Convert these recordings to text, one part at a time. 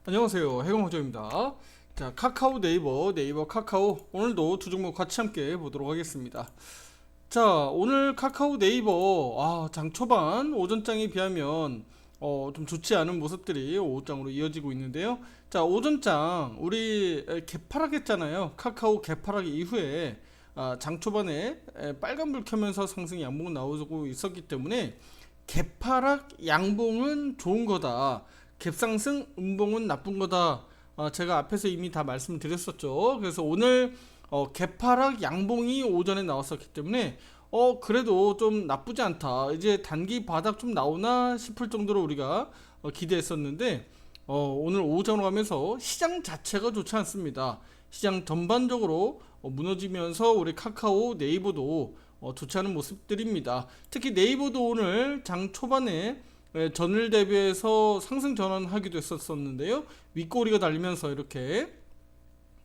안녕하세요, 해공호조입니다. 자, 카카오, 네이버 카카오, 오늘도 두 종목 같이 함께 보도록 하겠습니다. 자, 오늘 카카오, 장 초반 오전장에 비하면 좀 좋지 않은 모습들이 오후장으로 이어지고 있는데요. 자, 오전장 우리 개파락했잖아요. 카카오 개파락 이후에 장 초반에 빨간불 켜면서 상승 양봉은 나오고 있었기 때문에 개파락 양봉은 좋은 거다. 갭상승 음봉은 나쁜 거다. 제가 앞에서 이미 다 말씀드렸었죠. 그래서 오늘 개파락 양봉이 오전에 나왔었기 때문에 그래도 좀 나쁘지 않다. 이제 단기 바닥 좀 나오나 싶을 정도로 우리가 기대했었는데 오늘 오전으로 가면서 시장 자체가 좋지 않습니다. 시장 전반적으로 무너지면서 우리 카카오, 네이버도 좋지 않은 모습들입니다. 특히 네이버도 오늘 장 초반에 전일 대비해서 상승 전환하기도 했었는데요. 윗꼬리가 달리면서 이렇게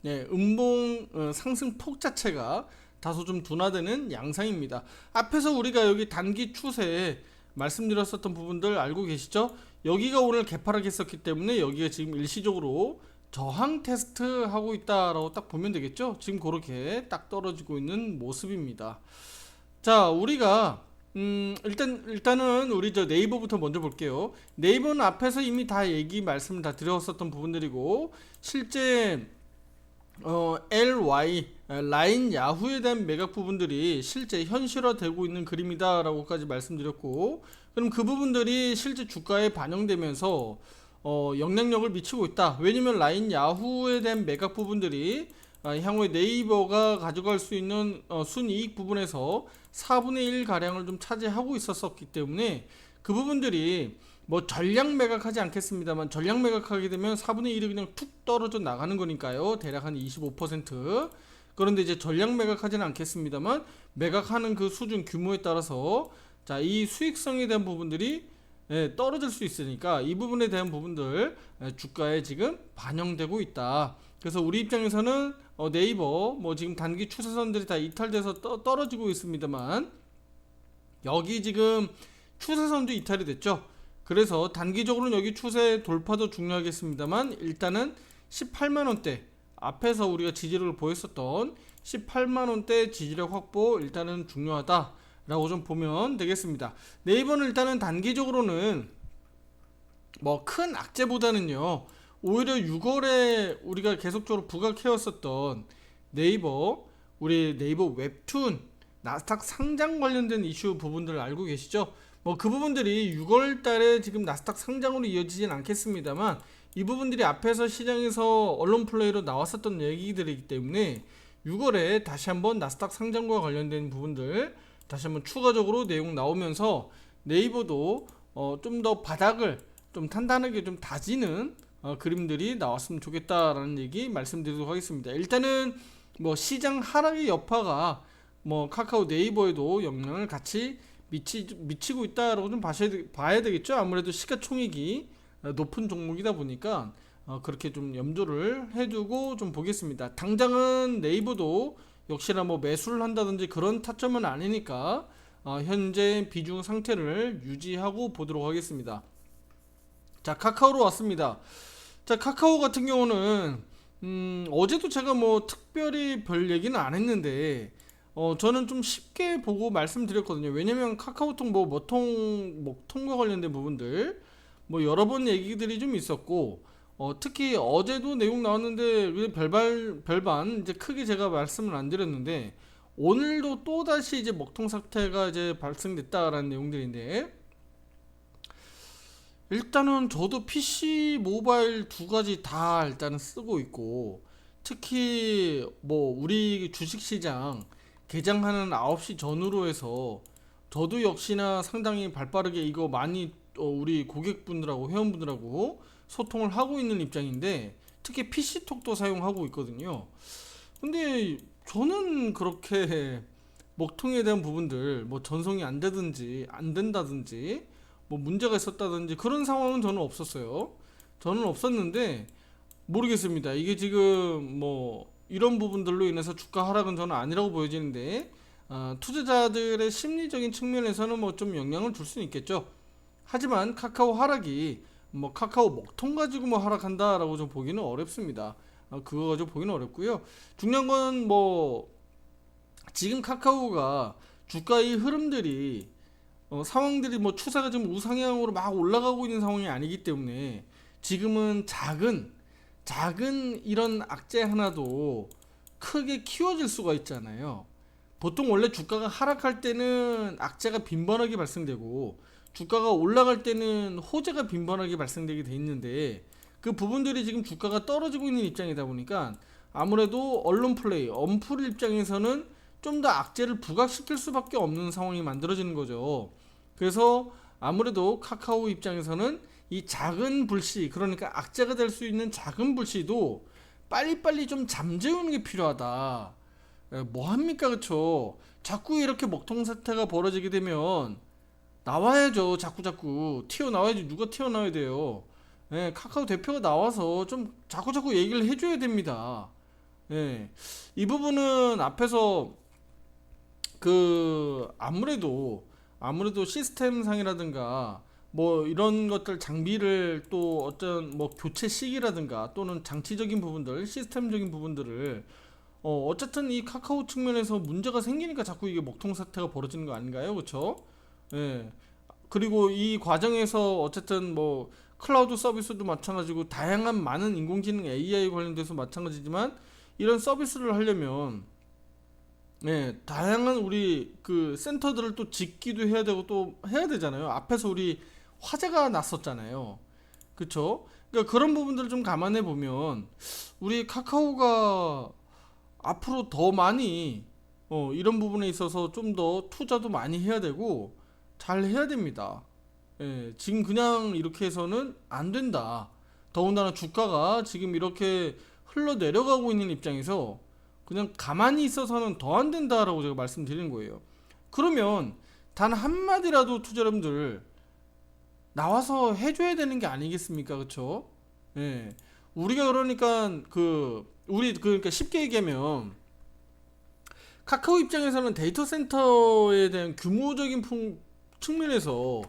음봉 상승폭 자체가 다소 좀 둔화되는 양상입니다. 앞에서 우리가 여기 단기 추세 말씀드렸었던 부분들 알고 계시죠? 여기가 오늘 개파락 했었기 때문에 여기가 지금 일시적으로 저항 테스트 하고 있다라고 딱 보면 되겠죠? 지금 그렇게 딱 떨어지고 있는 모습입니다. 자, 우리가 일단은 우리 저 네이버부터 먼저 볼게요. 네이버는 앞에서 이미 다 말씀을 다 드렸었던 부분들이고 실제 LY 라인 야후에 대한 매각 부분들이 실제 현실화되고 있는 그림이다라고까지 말씀드렸고, 그럼 그 부분들이 실제 주가에 반영되면서 영향력을 미치고 있다. 왜냐면 라인 야후에 대한 매각 부분들이 향후에 네이버가 가져갈 수 있는 순이익 부분에서 4분의 1 가량을 좀 차지하고 있었기 때문에 그 부분들이 뭐 전량 매각하지 않겠습니다만 전량 매각하게 되면 4분의 1이 그냥 툭 떨어져 나가는 거니까요. 대략 한 25%. 그런데 이제 전량 매각하지는 않겠습니다만 매각하는 그 수준 규모에 따라서 자, 이 수익성에 대한 부분들이 떨어질 수 있으니까 이 부분에 대한 부분들 주가에 지금 반영되고 있다. 그래서 우리 입장에서는 네이버 뭐 지금 단기 추세선들이 다 이탈돼서 떨어지고 있습니다만 여기 지금 추세선도 이탈이 됐죠. 그래서 단기적으로는 여기 추세 돌파도 중요하겠습니다만 일단은 18만원대 앞에서 우리가 지지력을 보였었던 18만원대 지지력 확보 일단은 중요하다 라고 좀 보면 되겠습니다. 네이버는 일단은 단기적으로는 뭐 큰 악재보다는요 오히려 6월에 우리가 계속적으로 부각해왔었던 네이버 우리 네이버 웹툰 나스닥 상장 관련된 이슈 부분들을 알고 계시죠? 뭐 그 부분들이 6월 달에 지금 나스닥 상장으로 이어지진 않겠습니다만 이 부분들이 앞에서 시장에서 언론 플레이로 나왔었던 얘기들이기 때문에 6월에 다시 한번 나스닥 상장과 관련된 부분들 다시 한번 추가적으로 내용 나오면서 네이버도 좀 더 바닥을 좀 단단하게 좀 다지는 그림들이 나왔으면 좋겠다라는 얘기 말씀드리도록 하겠습니다. 일단은 뭐 시장 하락의 여파가 뭐 카카오 네이버에도 영향을 같이 미치고 있다라고 좀 봐야 되겠죠. 아무래도 시가총액이 높은 종목이다 보니까 그렇게 좀 염두를 해두고 좀 보겠습니다. 당장은 네이버도 역시나 뭐 매수를 한다든지 그런 타점은 아니니까 현재 비중 상태를 유지하고 보도록 하겠습니다. 자, 카카오로 왔습니다. 자, 카카오 같은 경우는 어제도 제가 뭐 특별히 별 얘기는 안 했는데 저는 좀 쉽게 보고 말씀드렸거든요. 왜냐면 카카오톡 뭐 먹통과 관련된 부분들 뭐 여러 번 얘기들이 좀 있었고 특히 어제도 내용 나왔는데 별반 이제 크게 제가 말씀을 안 드렸는데 오늘도 또 다시 이제 먹통 사태가 이제 발생됐다라는 내용들인데 일단은 저도 PC 모바일 두 가지 다 일단은 쓰고 있고 특히 뭐 우리 주식시장 개장하는 9시 전후로 해서 저도 역시나 상당히 발빠르게 이거 많이 우리 고객분들하고 회원분들하고 소통을 하고 있는 입장인데 특히 PC톡도 사용하고 있거든요. 근데 저는 그렇게 먹통에 대한 부분들 뭐 전송이 안 되든지 안 된다든지 뭐 문제가 있었다든지 그런 상황은 저는 없었어요. 저는 없었는데 모르겠습니다. 이게 지금 뭐 이런 부분들로 인해서 주가 하락은 저는 아니라고 보여지는데 투자자들의 심리적인 측면에서는 뭐 좀 영향을 줄 수는 있겠죠. 하지만 카카오 하락이 뭐 카카오 먹통 가지고 뭐 하락한다라고 좀 보기는 어렵습니다. 그거 가지고 보기는 어렵고요. 중요한 건 뭐 지금 카카오가 주가의 흐름들이 상황들이 뭐 추세가 지금 우상향으로 막 올라가고 있는 상황이 아니기 때문에 지금은 작은 이런 악재 하나도 크게 키워질 수가 있잖아요. 보통 원래 주가가 하락할 때는 악재가 빈번하게 발생되고 주가가 올라갈 때는 호재가 빈번하게 발생되게 돼 있는데 그 부분들이 지금 주가가 떨어지고 있는 입장이다 보니까 아무래도 언론 플레이, 엄풀 입장에서는 좀 더 악재를 부각시킬 수밖에 없는 상황이 만들어지는 거죠. 그래서 아무래도 카카오 입장에서는 이 작은 불씨, 그러니까 악재가 될 수 있는 작은 불씨도 빨리빨리 좀 잠재우는 게 필요하다. 뭐 합니까, 그쵸? 자꾸 이렇게 먹통 사태가 벌어지게 되면 나와야죠. 자꾸 튀어나와야지. 누가 튀어나와야 돼요? 예, 카카오 대표가 나와서 좀 자꾸 얘기를 해줘야 됩니다. 예, 이 부분은 앞에서 아무래도 시스템상이라든가 뭐 이런 것들 장비를 또 어떤 뭐 교체 시기라든가 또는 장치적인 부분들, 시스템적인 부분들을 어쨌든 이 카카오 측면에서 문제가 생기니까 자꾸 이게 먹통 사태가 벌어지는 거 아닌가요? 그쵸? 예. 그리고 이 과정에서 어쨌든 뭐 클라우드 서비스도 마찬가지고 다양한 많은 인공지능 AI 관련돼서 마찬가지지만 이런 서비스를 하려면 다양한 우리 그 센터들을 또 짓기도 해야 되고 또 해야 되잖아요. 앞에서 우리 화재가 났었잖아요. 그쵸? 그러니까 그런 부분들을 좀 감안해 보면 우리 카카오가 앞으로 더 많이 이런 부분에 있어서 좀 더 투자도 많이 해야 되고 잘 해야 됩니다. 예, 지금 그냥 이렇게 해서는 안 된다. 더군다나 주가가 지금 이렇게 흘러내려가고 있는 입장에서 그냥 가만히 있어서는 더 안 된다라고 제가 말씀드리는 거예요. 그러면 단 한마디라도 투자자분들 나와서 해줘야 되는 게 아니겠습니까? 그쵸? 예. 우리가 그러니까 그러니까 쉽게 얘기하면 카카오 입장에서는 데이터 센터에 대한 규모적인 측면에서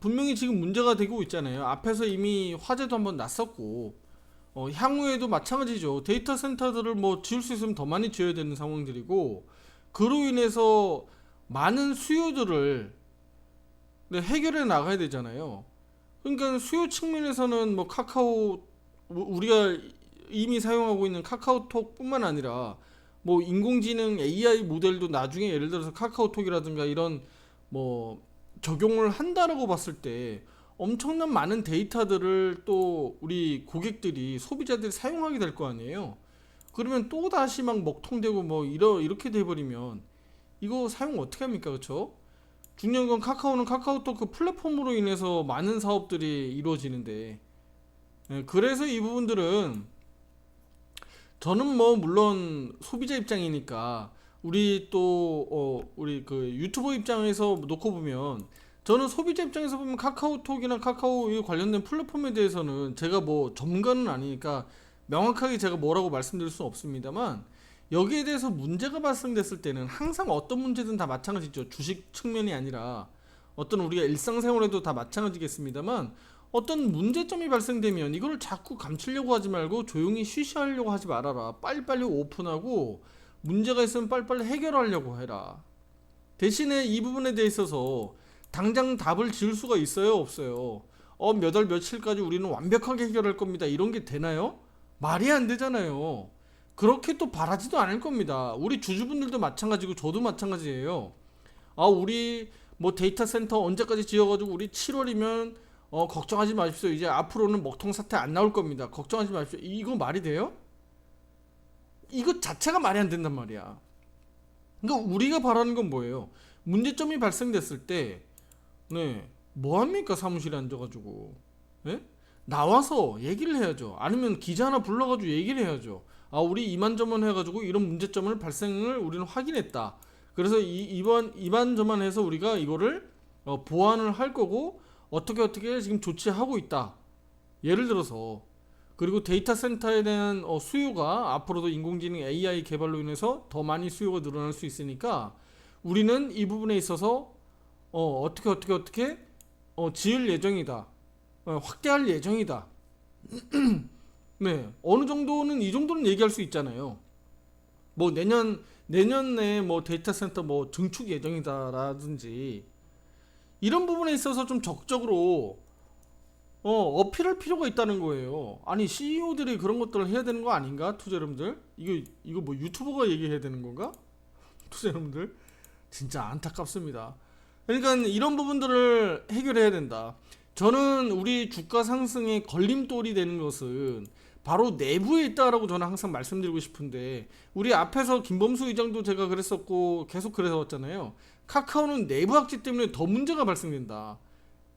분명히 지금 문제가 되고 있잖아요. 앞에서 이미 화재도 한번 났었고 향후에도 마찬가지죠. 데이터 센터들을 뭐 지을 수 있으면 더 많이 지어야 되는 상황들이고 그로 인해서 많은 수요들을 해결해 나가야 되잖아요. 그러니까 수요 측면에서는 뭐 카카오 우리가 이미 사용하고 있는 카카오톡뿐만 아니라 뭐 인공지능 AI 모델도 나중에 예를 들어서 카카오톡이라든가 이런 뭐 적용을 한다라고 봤을 때 엄청난 많은 데이터들을 또 우리 고객들이 소비자들이 사용하게 될 거 아니에요. 그러면 또 다시 막 먹통되고 뭐 이렇게 돼버리면 이거 사용 어떻게 합니까, 그렇죠? 중요한 건 카카오는 카카오톡 그 플랫폼으로 인해서 많은 사업들이 이루어지는데 그래서 이 부분들은 저는 뭐 물론 소비자 입장이니까 우리 그 유튜버 입장에서 놓고 보면 저는 소비자 입장에서 보면 카카오톡이나 카카오 관련된 플랫폼에 대해서는 제가 뭐 전문가는 아니니까 명확하게 제가 뭐라고 말씀드릴 수는 없습니다만 여기에 대해서 문제가 발생됐을 때는 항상 어떤 문제든 다 마찬가지죠. 주식 측면이 아니라 어떤 우리가 일상생활에도 다 마찬가지겠습니다만 어떤 문제점이 발생되면 이걸 자꾸 감추려고 하지 말고 조용히 쉬쉬하려고 하지 말아라. 빨리빨리 오픈하고 문제가 있으면 빨리빨리 해결하려고 해라. 대신에 이 부분에 대해 있어서 당장 답을 지을 수가 있어요, 없어요? 몇 월 며칠까지 우리는 완벽하게 해결할 겁니다. 이런 게 되나요? 말이 안 되잖아요. 그렇게 또 바라지도 않을 겁니다. 우리 주주분들도 마찬가지고 저도 마찬가지예요. 우리 뭐 데이터 센터 언제까지 지어가지고 우리 7월이면 걱정하지 마십시오. 이제 앞으로는 먹통 사태 안 나올 겁니다. 걱정하지 마십시오. 이거 말이 돼요? 이거 자체가 말이 안 된단 말이야. 그러니까 우리가 바라는 건 뭐예요? 문제점이 발생됐을 때 뭐 합니까? 사무실에 앉아가지고 나와서 얘기를 해야죠. 아니면 기자 하나 불러가지고 얘기를 해야죠. 우리 이만저만 해가지고 이런 문제점을 발생을 우리는 확인했다. 그래서 이만저만해서 우리가 이거를 보완을 할 거고 어떻게 지금 조치하고 있다. 예를 들어서 그리고 데이터 센터에 대한 수요가 앞으로도 인공지능 AI 개발로 인해서 더 많이 수요가 늘어날 수 있으니까 우리는 이 부분에 있어서 어떻게 지을 예정이다. 확대할 예정이다. 네, 어느 정도는 이 정도는 얘기할 수 있잖아요. 뭐 내년에 뭐 데이터 센터 뭐 증축 예정이다라든지 이런 부분에 있어서 좀 적극적으로 어필할 필요가 있다는 거예요. 아니 CEO들이 그런 것들을 해야 되는 거 아닌가? 투자 여러분들 이거 뭐 유튜버가 얘기해야 되는 건가? 투자 여러분들 진짜 안타깝습니다. 그러니까 이런 부분들을 해결해야 된다. 저는 우리 주가 상승의 걸림돌이 되는 것은 바로 내부에 있다라고 저는 항상 말씀드리고 싶은데, 우리 앞에서 김범수 의장도 제가 그랬었고 계속 그래왔잖아요. 카카오는 내부 악재 때문에 더 문제가 발생된다.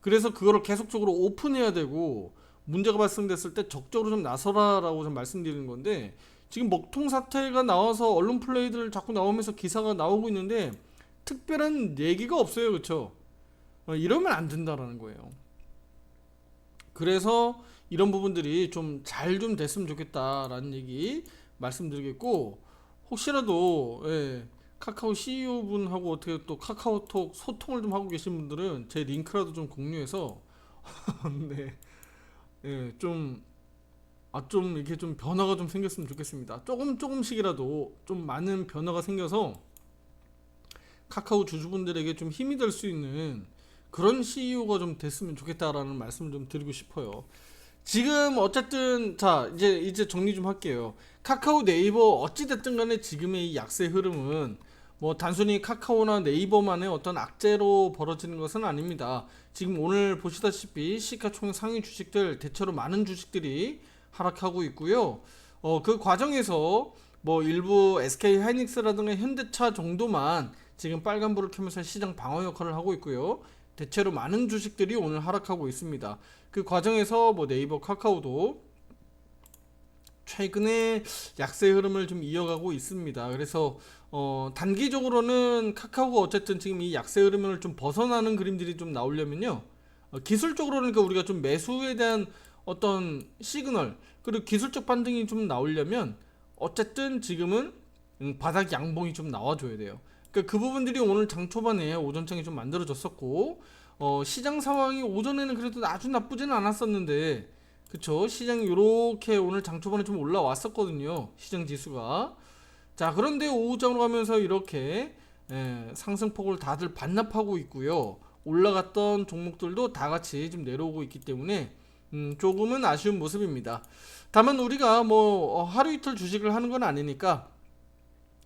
그래서 그거를 계속적으로 오픈해야 되고, 문제가 발생됐을 때 적극적으로 좀 나서라라고 좀 말씀드리는 건데, 지금 먹통 사태가 나와서 언론 플레이들 자꾸 나오면서 기사가 나오고 있는데 특별한 얘기가 없어요. 그렇죠? 이러면 안 된다라는 거예요. 그래서 이런 부분들이 좀 잘 좀 됐으면 좋겠다라는 얘기 말씀드리겠고, 혹시라도 카카오 CEO 분하고 어떻게 또 카카오톡 소통을 좀 하고 계신 분들은 제 링크라도 좀 공유해서 네, 좀 이렇게 좀 변화가 좀 생겼으면 좋겠습니다. 조금씩이라도 좀 많은 변화가 생겨서 카카오 주주분들에게 좀 힘이 될 수 있는 그런 CEO가 좀 됐으면 좋겠다라는 말씀을 좀 드리고 싶어요. 지금 어쨌든 자 이제 정리 좀 할게요. 카카오 네이버 어찌됐든 간에 지금의 이 약세 흐름은 뭐 단순히 카카오나 네이버만의 어떤 악재로 벌어지는 것은 아닙니다. 지금 오늘 보시다시피 시가총액 상위 주식들 대체로 많은 주식들이 하락하고 있고요. 그 과정에서 뭐 일부 SK 하이닉스라든가 현대차 정도만 지금 빨간불을 켜면서 시장 방어 역할을 하고 있고요. 대체로 많은 주식들이 오늘 하락하고 있습니다. 그 과정에서 뭐 네이버, 카카오도 최근에 약세 흐름을 좀 이어가고 있습니다. 그래서 단기적으로는 카카오가 어쨌든 지금 이 약세 흐름을 좀 벗어나는 그림들이 좀 나오려면요. 기술적으로는 그러니까 우리가 좀 매수에 대한 어떤 시그널, 그리고 기술적 반등이 좀 나오려면 어쨌든 지금은 바닥 양봉이 좀 나와줘야 돼요. 그러니까 그 부분들이 오늘 장 초반에 오전장이 좀 만들어졌었고, 시장 상황이 오전에는 그래도 아주 나쁘지는 않았었는데, 그쵸? 시장이 요렇게 오늘 장 초반에 좀 올라왔었거든요. 시장 지수가. 자, 그런데 오후장으로 가면서 이렇게 상승폭을 다들 반납하고 있고요. 올라갔던 종목들도 다 같이 좀 내려오고 있기 때문에 조금은 아쉬운 모습입니다. 다만 우리가 뭐 하루 이틀 주식을 하는 건 아니니까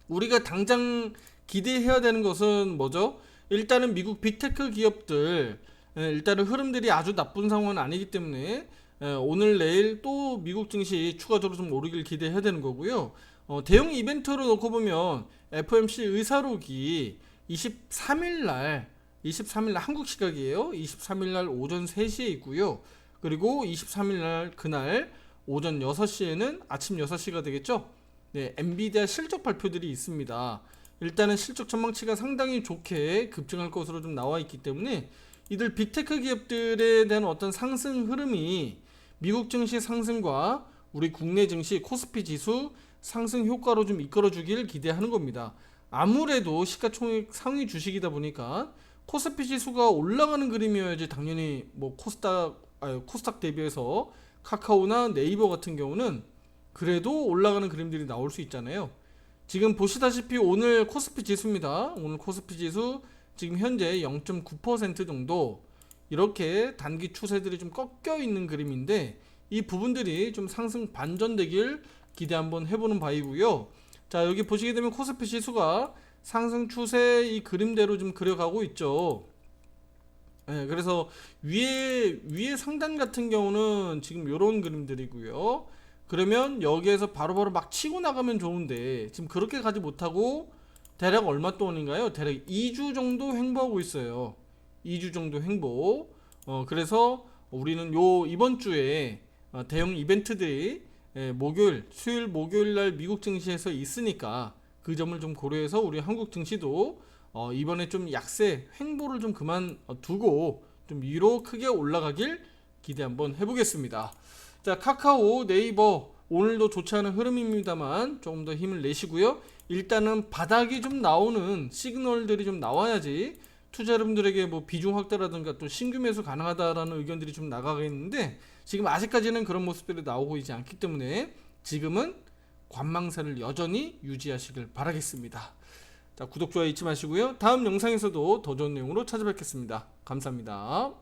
우리가 당장 기대해야 되는 것은 뭐죠? 일단은 미국 빅테크 기업들 일단은 흐름들이 아주 나쁜 상황은 아니기 때문에 오늘 내일 또 미국 증시 추가적으로 좀 오르길 기대해야 되는 거고요. 대형 이벤트로 놓고 보면 FOMC 의사록이 23일날 한국 시각이에요. 23일날 오전 3시에 있고요. 그리고 23일날 그날 오전 6시에는 아침 6시가 되겠죠. 네, 엔비디아 실적 발표들이 있습니다. 일단은 실적 전망치가 상당히 좋게 급증할 것으로 좀 나와 있기 때문에 이들 빅테크 기업들에 대한 어떤 상승 흐름이 미국 증시 상승과 우리 국내 증시 코스피 지수 상승 효과로 좀 이끌어주길 기대하는 겁니다. 아무래도 시가총액 상위 주식이다 보니까 코스피 지수가 올라가는 그림이어야지 당연히 뭐 코스닥 대비해서 카카오나 네이버 같은 경우는 그래도 올라가는 그림들이 나올 수 있잖아요. 지금 보시다시피 오늘 코스피 지수입니다. 오늘 코스피 지수 지금 현재 0.9% 정도 이렇게 단기 추세들이 좀 꺾여 있는 그림인데, 이 부분들이 좀 상승 반전되길 기대 한번 해보는 바이고요. 자, 여기 보시게 되면 코스피 지수가 상승 추세 이 그림대로 좀 그려가고 있죠. 그래서 위에 상단 같은 경우는 지금 이런 그림들이고요. 그러면 여기에서 바로바로 막 치고 나가면 좋은데 지금 그렇게 가지 못하고 대략 얼마 동안인가요? 대략 2주 정도 횡보하고 있어요. 2주 정도 횡보. 그래서 우리는 이번 주에 대형 이벤트들이 수요일 목요일 날 미국 증시에서 있으니까 그 점을 좀 고려해서 우리 한국 증시도 이번에 좀 약세 횡보를 좀 그만 두고 좀 위로 크게 올라가길 기대 한번 해보겠습니다. 자, 카카오, 네이버 오늘도 좋지 않은 흐름입니다만 조금 더 힘을 내시고요. 일단은 바닥이 좀 나오는 시그널들이 좀 나와야지 투자자분들에게 뭐 비중 확대라든가 또 신규 매수 가능하다라는 의견들이 좀 나가겠는데 지금 아직까지는 그런 모습들이 나오고 있지 않기 때문에 지금은 관망세를 여전히 유지하시길 바라겠습니다. 자, 구독, 좋아요 잊지 마시고요. 다음 영상에서도 더 좋은 내용으로 찾아뵙겠습니다. 감사합니다.